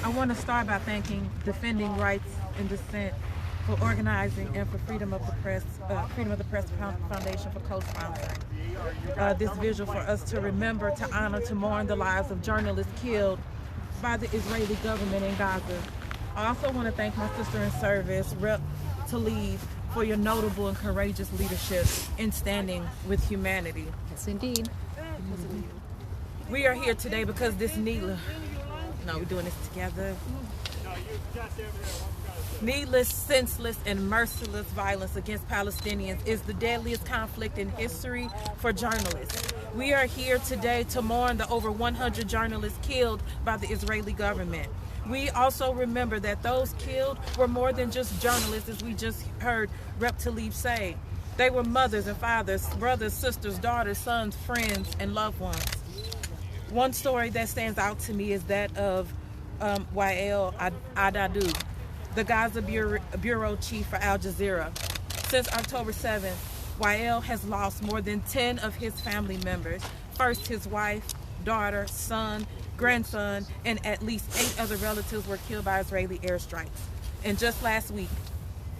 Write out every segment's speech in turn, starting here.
I want to start by thanking Defending Rights and Dissent for organizing and for Freedom of the Press Foundation for co-sponsoring this vigil for us to remember, to honor, to mourn the lives of journalists killed by the Israeli government in Gaza. I also want to thank my sister in service, Rep. Tlaib, for your notable and courageous leadership in standing with humanity. Yes, indeed. We are here today because this we're doing this together. Needless, senseless, and merciless violence against Palestinians is the deadliest conflict in history for journalists. We are here today to mourn the over 100 journalists killed by the Israeli government. We also remember that those killed were more than just journalists, as we just heard Rep. Tlaib say. They were mothers and fathers, brothers, sisters, daughters, sons, friends, and loved ones. One story that stands out to me is that of Wael Al-Dahdouh, the Gaza bureau chief for Al Jazeera. Since October 7th, Wael has lost more than 10 of his family members. First, his wife, daughter, son, grandson, and at least 8 other relatives were killed by Israeli airstrikes. And just last week,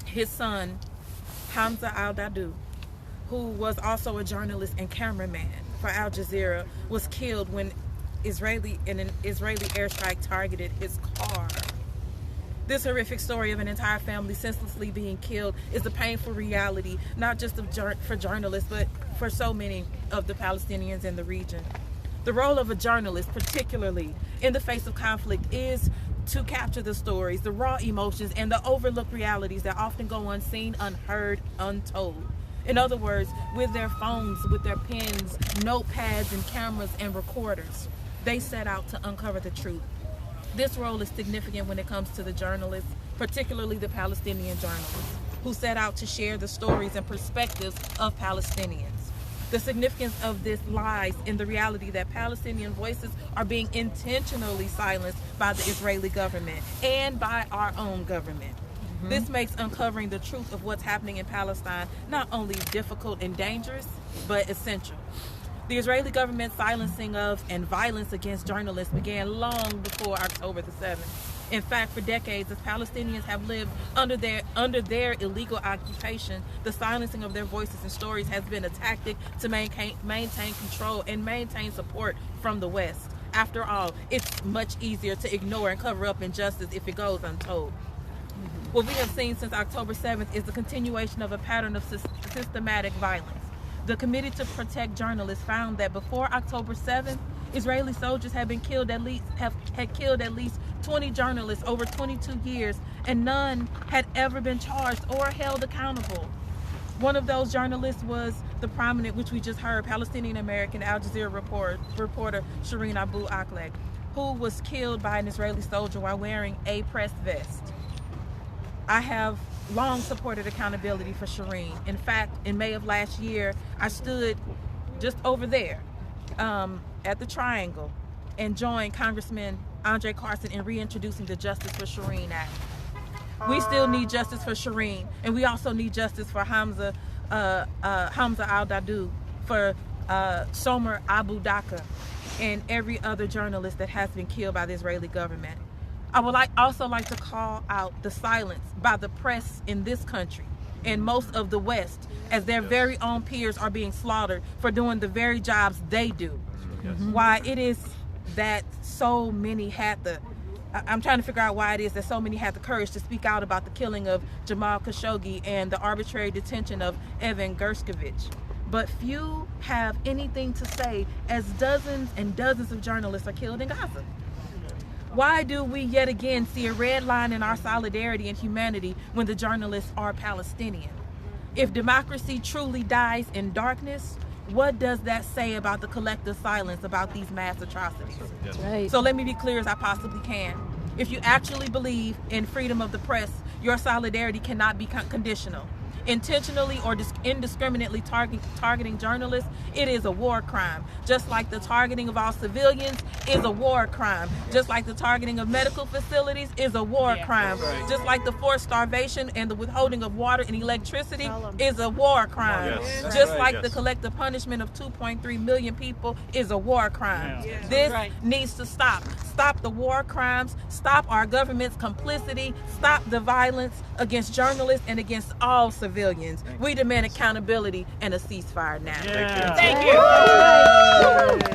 his son, Wael Al-Dahdouh, who was also a journalist and cameraman for Al Jazeera, was killed when an Israeli airstrike targeted his car. This horrific story of an entire family senselessly being killed is a painful reality, not just for journalists, but for so many of the Palestinians in the region. The role of a journalist, particularly in the face of conflict, is to capture the stories, the raw emotions, and the overlooked realities that often go unseen, unheard, untold. In other words, with their phones, with their pens, notepads, and cameras and recorders, they set out to uncover the truth. This role is significant when it comes to the journalists, particularly the Palestinian journalists, who set out to share the stories and perspectives of Palestinians. The significance of this lies in the reality that Palestinian voices are being intentionally silenced by the Israeli government and by our own government. This makes uncovering the truth of what's happening in Palestine not only difficult and dangerous, but essential. The Israeli government's silencing of and violence against journalists began long before October the 7th. In fact, for decades, as Palestinians have lived under their illegal occupation, the silencing of their voices and stories has been a tactic to maintain control and maintain support from the West. After all, it's much easier to ignore and cover up injustice if it goes untold. What we have seen since October 7th is the continuation of a pattern of systematic violence. The Committee to Protect Journalists found that before October 7th, Israeli soldiers had killed at least 20 journalists over 22 years, and none had ever been charged or held accountable. One of those journalists was the prominent, which we just heard, Palestinian-American Al Jazeera reporter Shireen Abu Akleh, who was killed by an Israeli soldier while wearing a press vest. I have long supported accountability for Shireen. In fact, in May of last year, I stood just over there at the Triangle and joined Congressman Andre Carson in reintroducing the Justice for Shireen Act. We still need justice for Shireen, and we also need justice for Hamza Al-Dahdouh, for Shomer Abu Daka, and every other journalist that has been killed by the Israeli government. I would also like to call out the silence by the press in this country and most of the West, as their very own peers are being slaughtered for doing the very jobs they do. Why it is that so many had the, I'm trying to figure out why it is that so many had the courage to speak out about the killing of Jamal Khashoggi and the arbitrary detention of Evan Gershkovich. But few have anything to say as dozens and dozens of journalists are killed in Gaza. Why do we yet again see a red line in our solidarity and humanity when the journalists are Palestinian? If democracy truly dies in darkness, what does that say about the collective silence about these mass atrocities? Right. So let me be clear as I possibly can. If you actually believe in freedom of the press, your solidarity cannot be conditional. intentionally or indiscriminately targeting journalists, it is a war crime. Just like the targeting of all civilians is a war crime. Just like the targeting of medical facilities is a war crime. Just like the forced starvation and the withholding of water and electricity is a war crime. Just like the collective punishment of 2.3 million people is a war crime. This needs to stop. Stop the war crimes. Stop our government's complicity. Stop the violence against journalists and against all civilians. We demand accountability and a ceasefire now. Thank you.